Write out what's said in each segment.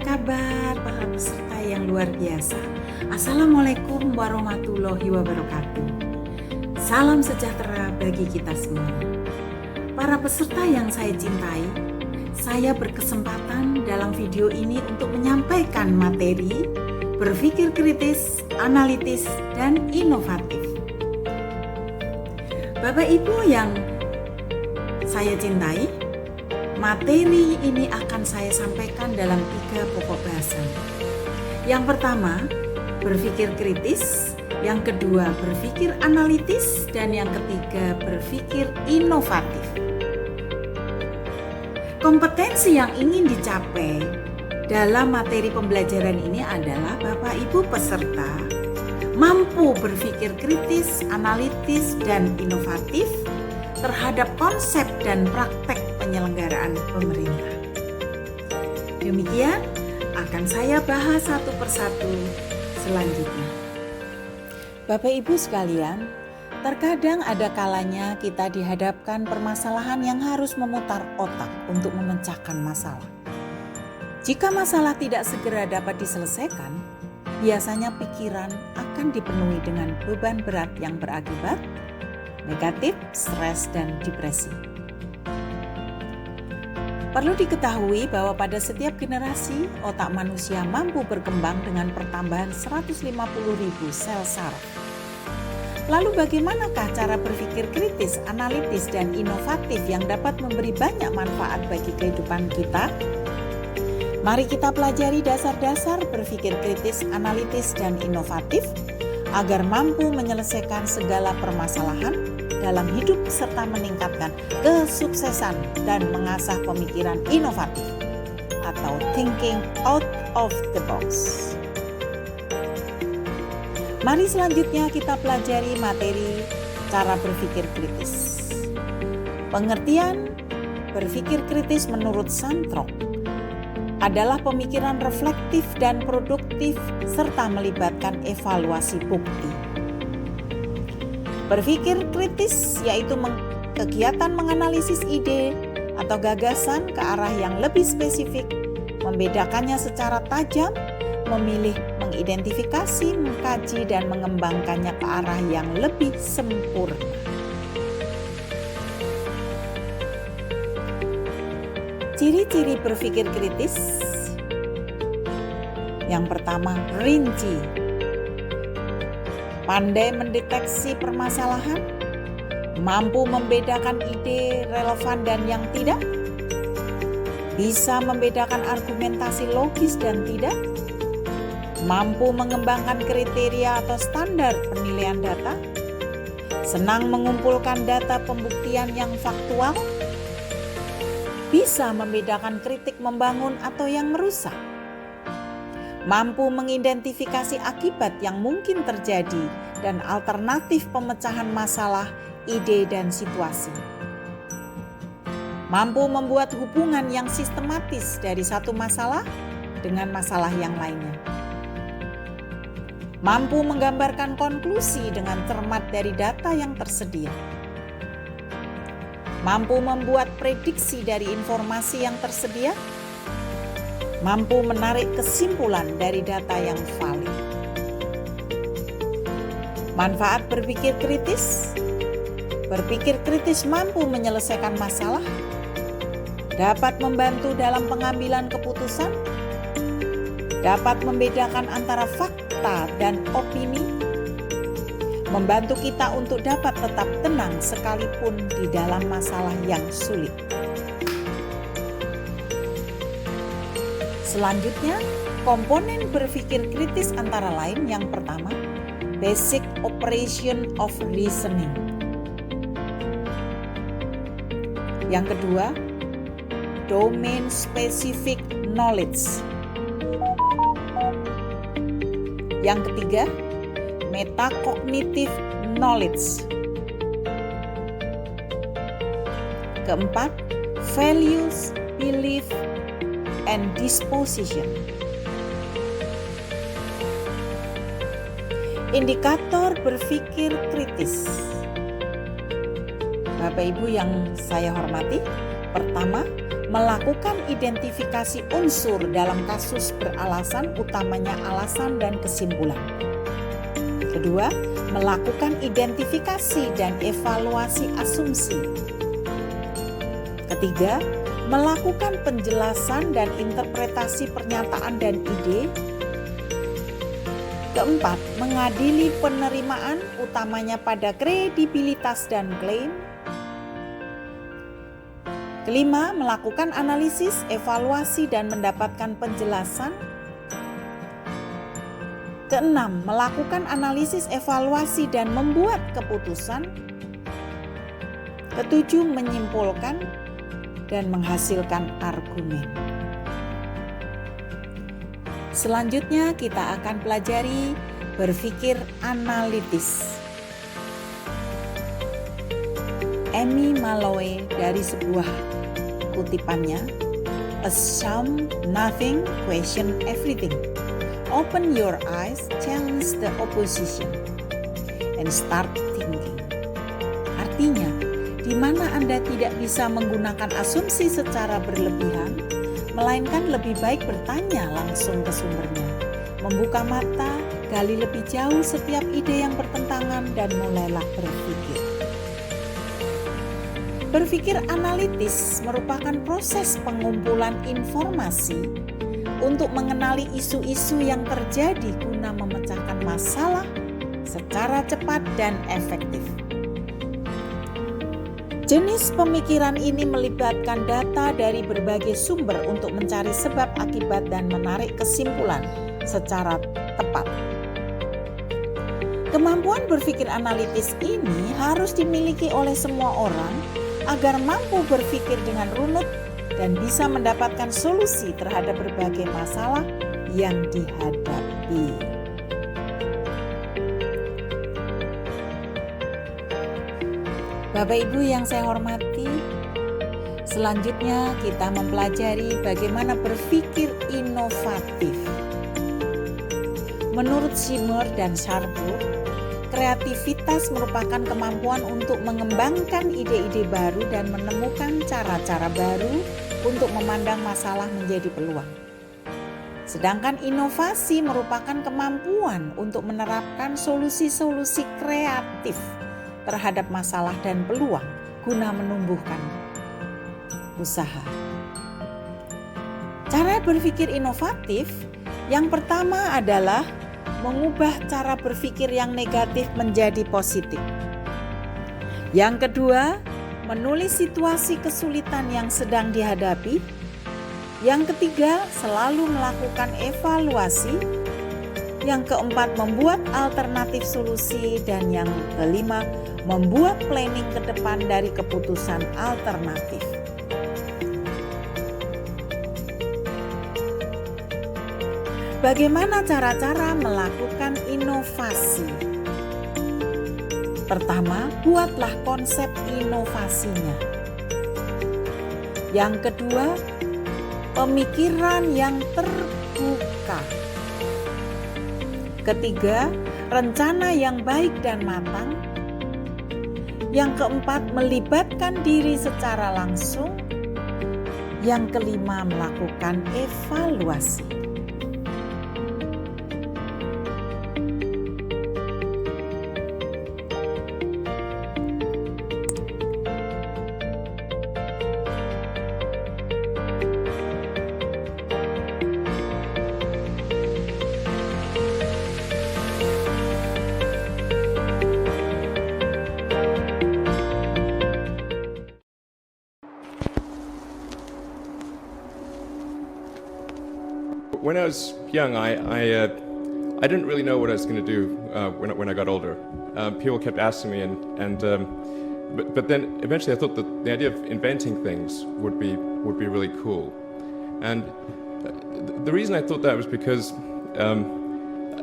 kabar para peserta yang luar biasa? Assalamualaikum warahmatullahi wabarakatuh. Salam sejahtera bagi kita semua. Para peserta yang saya cintai, saya berkesempatan dalam video ini untuk menyampaikan materi berpikir kritis, analitis, dan inovatif. Bapak Ibu yang saya cintai, materi ini akan saya sampaikan dalam 3 pokok bahasan. Yang pertama, berpikir kritis. Yang kedua, berpikir analitis. Dan yang ketiga, berpikir inovatif. Kompetensi yang ingin dicapai dalam materi pembelajaran ini adalah Bapak Ibu peserta mampu berpikir kritis, analitis, dan inovatif terhadap konsep dan praktek penyelenggaraan pemerintah. Demikian akan saya bahas satu persatu selanjutnya. Bapak Ibu sekalian, terkadang ada kalanya kita dihadapkan permasalahan yang harus memutar otak untuk memecahkan masalah. Jika masalah tidak segera dapat diselesaikan, biasanya pikiran akan dipenuhi dengan beban berat yang berakibat negatif, stres, dan depresi. Perlu diketahui bahwa pada setiap generasi, otak manusia mampu berkembang dengan pertambahan 150.000 sel saraf. Lalu bagaimanakah cara berpikir kritis, analitis, dan inovatif yang dapat memberi banyak manfaat bagi kehidupan kita? Mari kita pelajari dasar-dasar berpikir kritis, analitis, dan inovatif agar mampu menyelesaikan segala permasalahan dalam hidup serta meningkatkan kesuksesan dan mengasah pemikiran inovatif atau thinking out of the box. Mari selanjutnya kita pelajari materi cara berpikir kritis. Pengertian berpikir kritis menurut Santrok adalah pemikiran reflektif dan produktif serta melibatkan evaluasi bukti. Berpikir kritis yaitu kegiatan menganalisis ide atau gagasan ke arah yang lebih spesifik, membedakannya secara tajam, memilih, mengidentifikasi, mengkaji, dan mengembangkannya ke arah yang lebih sempurna. Ciri-ciri berpikir kritis. Yang pertama, rinci. Pandai mendeteksi permasalahan, mampu membedakan ide relevan dan yang tidak, bisa membedakan argumentasi logis dan tidak, mampu mengembangkan kriteria atau standar penilaian data, senang mengumpulkan data pembuktian yang faktual, bisa membedakan kritik membangun atau yang merusak, mampu mengidentifikasi akibat yang mungkin terjadi dan alternatif pemecahan masalah, ide, dan situasi. Mampu membuat hubungan yang sistematis dari satu masalah dengan masalah yang lainnya. Mampu menggambarkan konklusi dengan cermat dari data yang tersedia. Mampu membuat prediksi dari informasi yang tersedia. Mampu menarik kesimpulan dari data yang valid. Manfaat berpikir kritis. Berpikir kritis mampu menyelesaikan masalah, dapat membantu dalam pengambilan keputusan, dapat membedakan antara fakta dan opini, membantu kita untuk dapat tetap tenang sekalipun di dalam masalah yang sulit. Selanjutnya, komponen berpikir kritis antara lain yang pertama, basic operation of reasoning. Yang kedua, domain specific knowledge. Yang ketiga, metacognitive knowledge. Keempat, values, belief, and disposition. Indikator berpikir kritis. Bapak Ibu yang saya hormati, pertama, melakukan identifikasi unsur dalam kasus beralasan, utamanya alasan dan kesimpulan. Kedua, melakukan identifikasi dan evaluasi asumsi. Ketiga, melakukan penjelasan dan interpretasi pernyataan dan ide. Keempat, mengadili penerimaan, utamanya pada kredibilitas dan klaim. Kelima, melakukan analisis, evaluasi, dan mendapatkan penjelasan. Keenam, melakukan analisis, evaluasi, dan membuat keputusan. Ketujuh, menyimpulkan dan menghasilkan argumen. Selanjutnya kita akan pelajari berpikir analitis. Amy Malloy dari sebuah kutipannya, assume nothing, question everything. Open your eyes, challenge the opposition, and start thinking. Artinya, di mana Anda tidak bisa menggunakan asumsi secara berlebihan, melainkan lebih baik bertanya langsung ke sumbernya, membuka mata, gali lebih jauh setiap ide yang bertentangan, dan mulailah berpikir. Berpikir analitis merupakan proses pengumpulan informasi untuk mengenali isu-isu yang terjadi guna memecahkan masalah secara cepat dan efektif. Jenis pemikiran ini melibatkan data dari berbagai sumber untuk mencari sebab akibat dan menarik kesimpulan secara tepat. Kemampuan berpikir analitis ini harus dimiliki oleh semua orang agar mampu berpikir dengan runut dan bisa mendapatkan solusi terhadap berbagai masalah yang dihadapi. Bapak Ibu yang saya hormati, selanjutnya kita mempelajari bagaimana berpikir inovatif. Menurut Schimmer dan Sharpe, kreativitas merupakan kemampuan untuk mengembangkan ide-ide baru dan menemukan cara-cara baru untuk memandang masalah menjadi peluang. Sedangkan inovasi merupakan kemampuan untuk menerapkan solusi-solusi kreatif terhadap masalah dan peluang guna menumbuhkan usaha. Cara berpikir inovatif yang pertama adalah mengubah cara berpikir yang negatif menjadi positif. Yang kedua, menulis situasi kesulitan yang sedang dihadapi. Yang ketiga, selalu melakukan evaluasi. Yang keempat, membuat alternatif solusi. Dan yang kelima, membuat planning ke depan dari keputusan alternatif. Bagaimana cara-cara melakukan inovasi? Pertama, buatlah konsep inovasinya. Yang kedua, pemikiran yang terbuka. Ketiga, rencana yang baik dan matang. Yang keempat, melibatkan diri secara langsung. Yang kelima, melakukan evaluasi. When I was young, I didn't really know what I was going to do when I got older. People kept asking me, but then eventually I thought that the idea of inventing things would be really cool. And the reason I thought that was because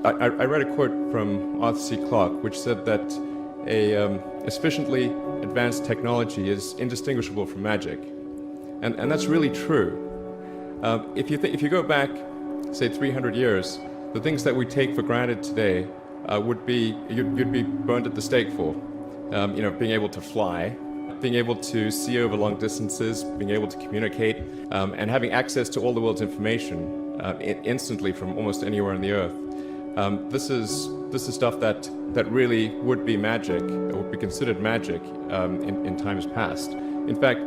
I read a quote from Arthur C. Clarke, which said that a sufficiently advanced technology is indistinguishable from magic, and that's really true. If you go back, say 300 years, the things that we take for granted today you'd be burned at the stake for. Being able to fly. being able to see over long distances, being able to communicate, and having access to all the world's information instantly from almost anywhere on the earth. This is stuff that really would be magic, or would be considered magic in times past. In fact,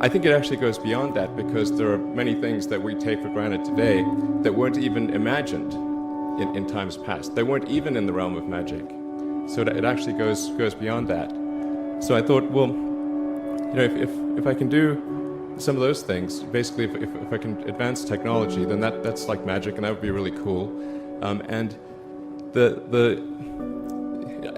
I think it actually goes beyond that, because there are many things that we take for granted today that weren't even imagined in times past. They weren't even in the realm of magic. So it actually goes beyond that. So I thought, well, if I can do some of those things, basically if I can advance technology, then that's like magic, and that would be really cool. And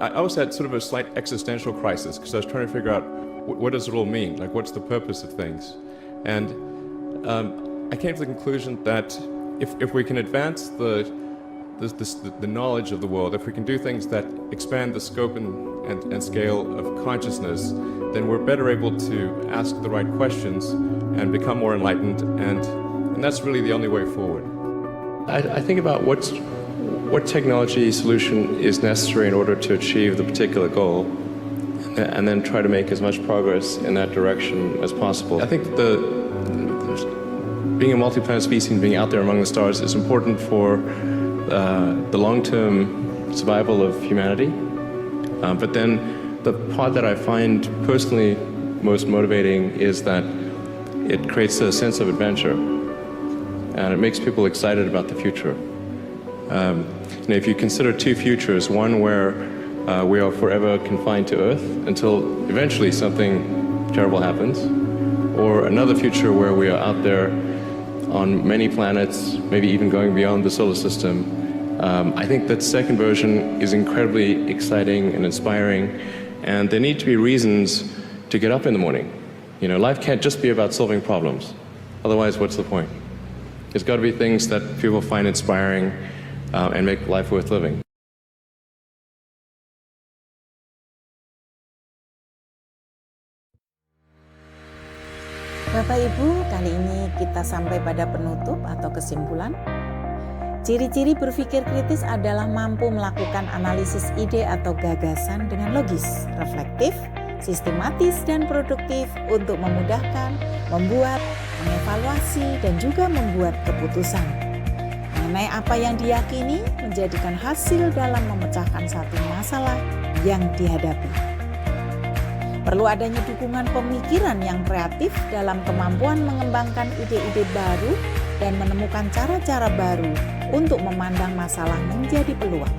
I also had sort of a slight existential crisis, because I was trying to figure out what does it all mean? Like, what's the purpose of things? And I came to the conclusion that if we can advance the knowledge of the world, if we can do things that expand the scope and scale of consciousness, then we're better able to ask the right questions and become more enlightened, and that's really the only way forward. I think about what technology solution is necessary in order to achieve the particular goal, and then try to make as much progress in that direction as possible. I think being a multi-planet species and being out there among the stars is important for the long-term survival of humanity. But then the part that I find personally most motivating is that it creates a sense of adventure, and it makes people excited about the future. If you consider two futures, one where we are forever confined to Earth until eventually something terrible happens, or another future where we are out there on many planets, maybe even going beyond the solar system, I think that second version is incredibly exciting and inspiring, and there need to be reasons to get up in the morning. Life can't just be about solving problems. Otherwise, what's the point? There's got to be things that people find inspiring and make life worth living. Bapak Ibu, kali ini kita sampai pada penutup atau kesimpulan. Ciri-ciri berpikir kritis adalah mampu melakukan analisis ide atau gagasan dengan logis, reflektif, sistematis, dan produktif untuk memudahkan, membuat, mengevaluasi, dan juga membuat keputusan mengenai apa yang diyakini, menjadikan hasil dalam memecahkan satu masalah yang dihadapi. Perlu adanya dukungan pemikiran yang kreatif dalam kemampuan mengembangkan ide-ide baru dan menemukan cara-cara baru untuk memandang masalah menjadi peluang.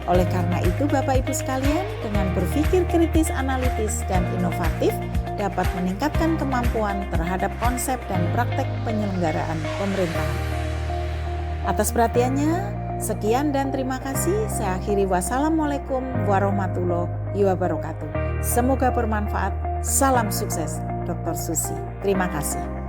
Oleh karena itu, Bapak Ibu sekalian, dengan berpikir kritis, analitis, dan inovatif dapat meningkatkan kemampuan terhadap konsep dan praktek penyelenggaraan pemerintahan. Atas perhatiannya, sekian dan terima kasih. Saya akhiri, wassalamualaikum warahmatullahi wabarakatuh. Semoga bermanfaat. Salam sukses, Dr. Susi. Terima kasih.